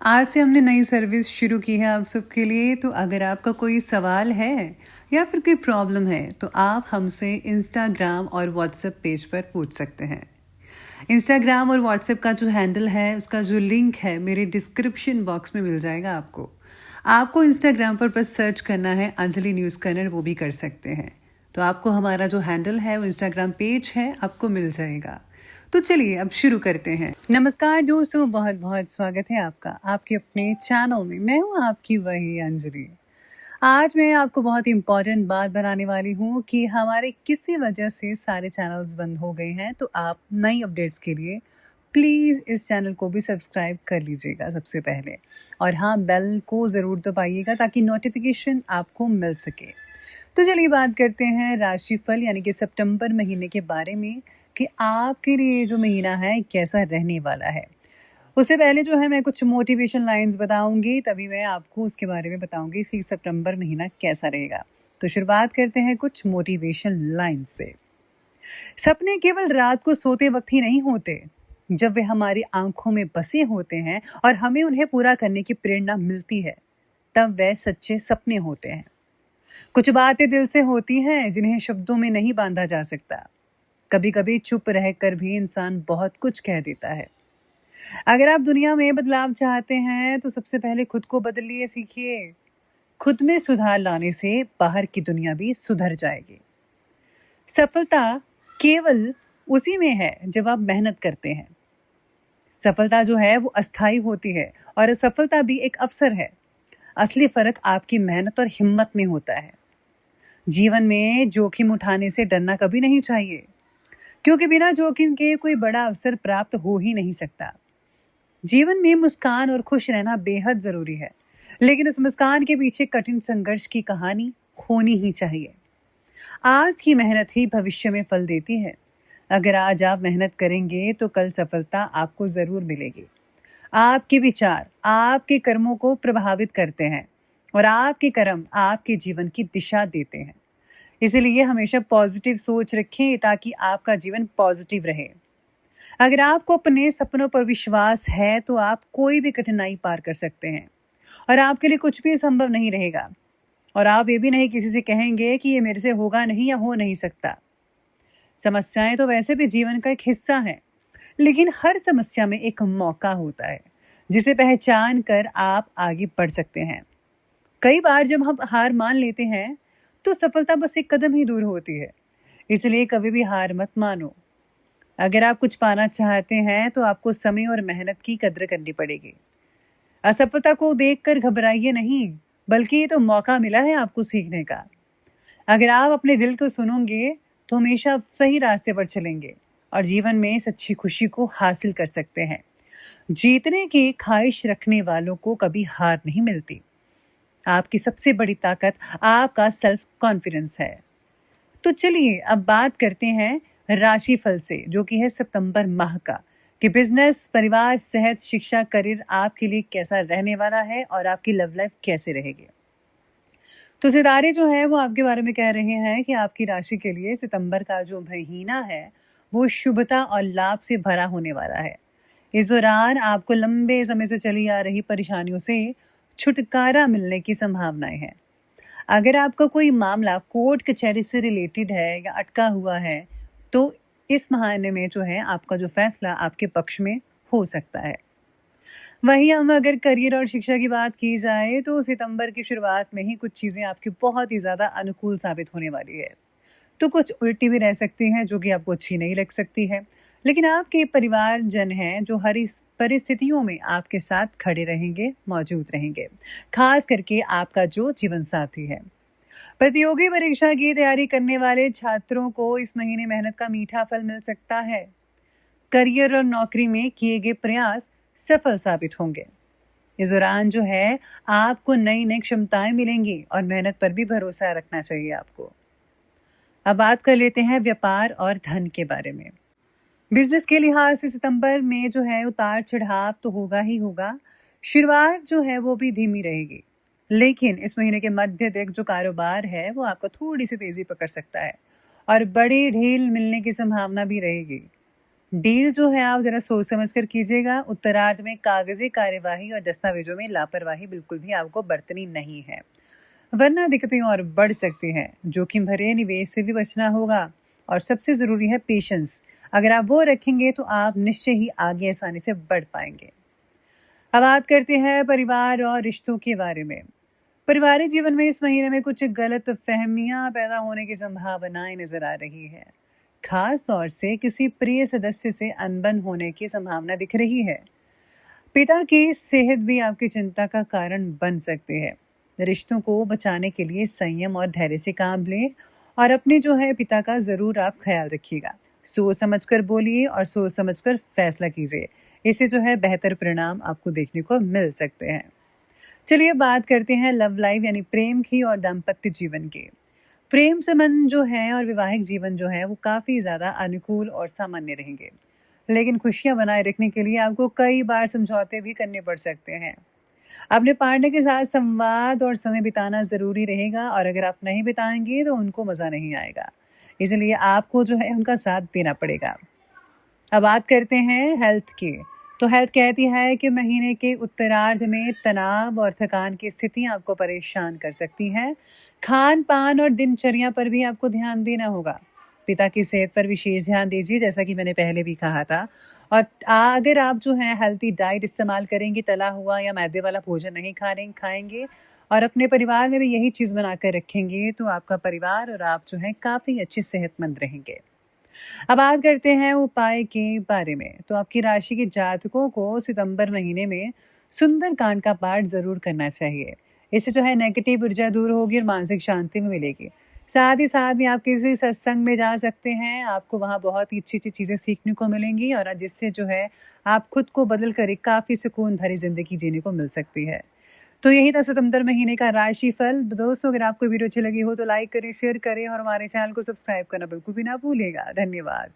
आज से हमने नई सर्विस शुरू की है आप सबके लिए। तो अगर आपका कोई सवाल है या फिर कोई प्रॉब्लम है तो आप हमसे इंस्टाग्राम और व्हाट्सएप पेज पर पूछ सकते हैं। इंस्टाग्राम और व्हाट्सएप का जो हैंडल है उसका जो लिंक है मेरे डिस्क्रिप्शन बॉक्स में मिल जाएगा आपको। आपको इंस्टाग्राम पर बस सर्च करना है अंजलि न्यूज़ कन्नड़, वो भी कर सकते हैं। तो आपको हमारा जो हैंडल है वो इंस्टाग्राम पेज है आपको मिल जाएगा। तो चलिए अब शुरू करते हैं। नमस्कार दोस्तों, बहुत बहुत स्वागत है आपका आपके अपने चैनल में। मैं हूँ आपकी वही अंजलि। आज मैं आपको बहुत इम्पोर्टेंट बात बनाने वाली हूँ कि हमारे किसी वजह से सारे चैनल्स बंद हो गए हैं। तो आप नई अपडेट्स के लिए प्लीज़ इस चैनल को भी सब्सक्राइब कर लीजिएगा सबसे पहले, और हाँ, बेल को ज़रूर दबाइएगा ताकि नोटिफिकेशन आपको मिल सके। तो चलिए बात करते हैं राशिफल यानी कि सितंबर महीने के बारे में कि आपके लिए जो महीना है कैसा रहने वाला है। उससे पहले जो है मैं कुछ मोटिवेशन लाइंस बताऊंगी, तभी मैं आपको उसके बारे में बताऊंगी कि सितंबर महीना कैसा रहेगा। तो शुरुआत करते हैं कुछ मोटिवेशन लाइंस से। सपने केवल रात को सोते वक्त ही नहीं होते, जब वे हमारी आंखों में बसे होते हैं और हमें उन्हें पूरा करने की प्रेरणा मिलती है, तब वे सच्चे सपने होते हैं। कुछ बातें दिल से होती हैं जिन्हें शब्दों में नहीं बांधा जा सकता। कभी कभी चुप रहकर भी इंसान बहुत कुछ कह देता है। अगर आप दुनिया में बदलाव चाहते हैं तो सबसे पहले खुद को बदलिए सीखिए। खुद में सुधार लाने से बाहर की दुनिया भी सुधर जाएगी। सफलता केवल उसी में है जब आप मेहनत करते हैं। सफलता जो है वो अस्थायी होती है और असफलता भी एक अवसर है। असली फर्क आपकी मेहनत और हिम्मत में होता है। जीवन में जोखिम उठाने से डरना कभी नहीं चाहिए, क्योंकि बिना जोखिम के कोई बड़ा अवसर प्राप्त हो ही नहीं सकता। जीवन में मुस्कान और खुश रहना बेहद जरूरी है, लेकिन उस मुस्कान के पीछे कठिन संघर्ष की कहानी होनी ही चाहिए। आज की मेहनत ही भविष्य में फल देती है। अगर आज आप मेहनत करेंगे तो कल सफलता आपको जरूर मिलेगी। आपके विचार आपके कर्मों को प्रभावित करते हैं और आपके कर्म आपके जीवन की दिशा देते हैं। इसलिए हमेशा पॉजिटिव सोच रखें ताकि आपका जीवन पॉजिटिव रहे। अगर आपको अपने सपनों पर विश्वास है तो आप कोई भी कठिनाई पार कर सकते हैं और आपके लिए कुछ भी संभव नहीं रहेगा। और आप ये भी नहीं किसी से कहेंगे कि ये मेरे से होगा नहीं या हो नहीं सकता। समस्याएं तो वैसे भी जीवन का एक हिस्सा है, लेकिन हर समस्या में एक मौका होता है जिसे पहचान कर आप आगे बढ़ सकते हैं। कई बार जब हम हार मान लेते हैं तो सफलता बस एक कदम ही दूर होती है। इसलिए कभी भी हार मत मानो। अगर आप कुछ पाना चाहते हैं तो आपको समय और मेहनत की कद्र करनी पड़ेगी। असफलता को देखकर घबराइए नहीं, बल्कि ये तो मौका मिला है आपको सीखने का। अगर आप अपने दिल को सुनोगे तो हमेशा सही रास्ते पर चलेंगे और जीवन में सच्ची खुशी को हासिल कर सकते हैं। जीतने की ख्वाहिश रखने वालों को कभी हार नहीं मिलती। आपकी सबसे बड़ी ताकत आपका सेल्फ कॉन्फिडेंस है। तो चलिए अब बात करते हैं राशिफल से, जो कि है सितंबर माह का, कि बिजनेस, परिवार, सेहत, शिक्षा, करियर आपके लिए कैसा रहने वाला है और आपकी लव लाइफ कैसे रहेगी। तो सितारे जो है वो आपके बारे में कह रहे हैं कि आपकी राशि के लिए सितंबर का जो महीना है वो शुभता और लाभ से भरा होने वाला है। इस दौरान आपको लंबे समय से चली आ रही परेशानियों से छुटकारा मिलने की संभावनाएं हैं। अगर आपका कोई मामला कोर्ट कचहरी से रिलेटेड है या अटका हुआ है तो इस महीने में जो है आपका जो फैसला आपके पक्ष में हो सकता है। वहीं हम अगर करियर और शिक्षा की बात की जाए तो सितंबर की शुरुआत में ही कुछ चीज़ें आपकी बहुत ही ज़्यादा अनुकूल साबित होने वाली है। तो कुछ उल्टी भी रह सकती हैं जो कि आपको अच्छी नहीं लग सकती है, लेकिन आपके परिवारजन हैं जो हर इस परिस्थितियों में आपके साथ खड़े रहेंगे, मौजूद रहेंगे, खास करके आपका जो जीवन साथी है। प्रतियोगी परीक्षा की तैयारी करने वाले छात्रों को इस महीने मेहनत का मीठा फल मिल सकता है। करियर और नौकरी में किए गए प्रयास सफल साबित होंगे। इस दौरान जो है आपको नई नई क्षमताएं मिलेंगी और मेहनत पर भी भरोसा रखना चाहिए आपको। अब बात कर लेते हैं व्यापार और धन के बारे में। बिजनेस के लिहाज से सितंबर में जो है उतार चढ़ाव तो होगा ही होगा। शुरुआत जो है वो भी धीमी रहेगी, लेकिन इस महीने के मध्य तक जो कारोबार है वो आपको थोड़ी सी तेजी पकड़ सकता है और बड़ी ढील मिलने की संभावना भी रहेगी। डील जो है आप ज़रा सोच समझ कर कीजिएगा। उत्तरार्ध में कागज़ी कार्यवाही और दस्तावेजों में लापरवाही बिल्कुल भी आपको बरतनी नहीं है, वरना दिक्कतें और बढ़ सकती हैं। जोखिम भरे निवेश से भी बचना होगा और सबसे ज़रूरी है पेशेंस। अगर आप वो रखेंगे तो आप निश्चय ही आगे आसानी से बढ़ पाएंगे। अब बात करते हैं परिवार और रिश्तों के बारे में। पारिवारिक जीवन में इस महीने में कुछ गलत फहमियाँ पैदा होने की संभावनाएं नजर आ रही है। खास तौर से किसी प्रिय सदस्य से अनबन होने की संभावना दिख रही है। पिता की सेहत भी आपकी चिंता का कारण बन सकती है। रिश्तों को बचाने के लिए संयम और धैर्य से काम लें और अपने जो है पिता का ज़रूर आप ख्याल रखिएगा। सोच समझकर बोलिए और सोच समझकर फैसला कीजिए। इससे जो है बेहतर परिणाम आपको देखने को मिल सकते हैं। चलिए बात करते हैं लव लाइफ यानी प्रेम की और दाम्पत्य जीवन की। प्रेम संबंध जो है और वैवाहिक जीवन जो है वो काफ़ी ज़्यादा अनुकूल और सामान्य रहेंगे, लेकिन खुशियां बनाए रखने के लिए आपको कई बार समझौते भी करने पड़ सकते हैं। अपने पार्टनर के साथ संवाद और समय बिताना ज़रूरी रहेगा और अगर आप नहीं बिताएंगे तो उनको मज़ा नहीं आएगा। इसलिए आपको जो है उनका साथ देना पड़ेगा। अब बात करते हैं हेल्थ की। तो हेल्थ कहती है कि महीने के उत्तरार्ध में तनाव और थकान की स्थिति आपको परेशान कर सकती है। खान पान और दिनचर्या पर भी आपको ध्यान देना होगा। पिता की सेहत पर विशेष ध्यान दीजिए, जैसा कि मैंने पहले भी कहा था। और अगर आप जो है हेल्थी डाइट इस्तेमाल करेंगे, तला हुआ या मैदे वाला भोजन नहीं खाएंगे और अपने परिवार में भी यही चीज़ बना कर रखेंगे, तो आपका परिवार और आप जो है काफ़ी अच्छे सेहतमंद रहेंगे। अब बात करते हैं उपाय के बारे में। तो आपकी राशि के जातकों को सितंबर महीने में सुंदर कांड का पाठ जरूर करना चाहिए। इससे जो है नेगेटिव ऊर्जा दूर होगी और मानसिक शांति में मिलेगी। साथ ही साथ में आप किसी सत्संग में जा सकते हैं। आपको वहाँ बहुत ही अच्छी अच्छी चीज़ें सीखने को मिलेंगी और जिससे जो है आप खुद को बदल कर एक काफ़ी सुकून भरी जिंदगी जीने को मिल सकती है। तो यही था सितंबर महीने का राशिफल। दोस्तों, अगर आपको वीडियो अच्छी लगी हो तो लाइक करें, शेयर करें और हमारे चैनल को सब्सक्राइब करना बिल्कुल भी ना भूलिएगा। धन्यवाद।